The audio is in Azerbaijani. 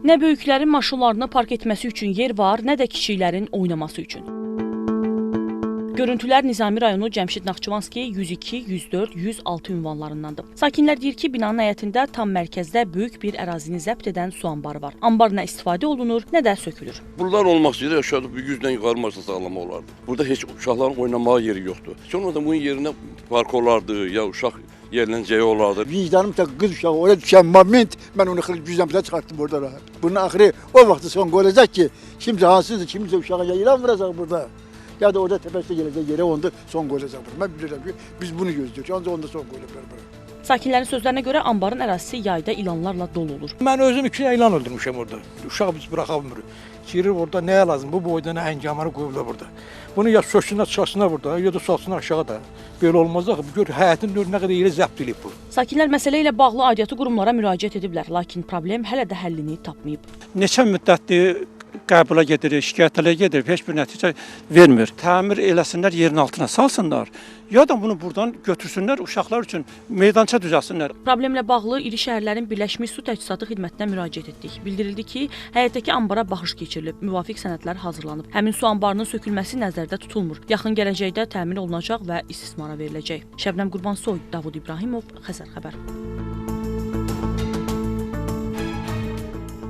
Nə böyüklərin maşınlarını park etməsi üçün yer var, nə də kiçiklərin oynaması üçün. Görüntülər Nizami rayonu Cəmşid Naxçıvanski 102, 104, 106 ünvanlarındandır. Sakinlər deyir ki, binanın həyətində tam mərkəzdə böyük bir ərazini zəbt edən su anbarı var. Anbar nə istifadə olunur, nə də sökülür. Buradan olmaq istəyir, aşağıda 100-dən yuxarı maşın sağlama olardı. Burada heç uşaqların oynamağa yeri yoxdur. Sonra da bunun yerinə park olardı, ya uşaq yerlənəcəyi olardı. Vicdanım da kız uşağı oraya düşen moment ben onu cüzdanımıza çıkarttım orada rahat. Bunun ahiri o vakti son olacak ki kimse hansızdır, kimse uşağa yayılan vuracak burada. Ya da orada tepesine gelecek yere onda son olacak. Ben biliyorum ki biz bunu gözlüyoruz. Ancak onda son olacak. Sakinlərin sözlərinə görə anbarın ərazisi yayda ilanlarla dolu olur. Mən özüm 2 ilan öldürmüşəm orada. Uşaq biz buraxa bilmirik. Girir orada nəyə lazım? Bu boyda nə əngamanı qoyublar burada. Bunu ya söksünlər, çıxasınlar burada, ya da salsınlar aşağı da. Belə olmaz axı. Gör həyətin nə qədər yeri zəbt edib bu. Sakinlər məsələ ilə bağlı aidiyyatı qurumlara müraciət ediblər, lakin problem hələ də həllini tapmayıb. Neçə müddətdir qəbula gedir, şikayətlərə gedir, heç bir nəticə vermir. Təmir eləsinlər, yerin altına salsınlar, ya da bunu buradan götürsünlər, uşaqlar üçün meydança düzəlsinlər. Problemlə bağlı iri şəhərlərin Birləşmiş Su Təchizatı xidmətinə müraciət etdik. Bildirildi ki, həyətdəki anbara baxış keçirilib, müvafiq sənədlər hazırlanıb. Həmin su anbarının sökülməsi nəzərdə tutulmur. Yaxın gələcəkdə təmin olunacaq və istismara veriləcək. Şəbnəm Qurbansoy, Davud İbrahimov, Xəzər xəbər.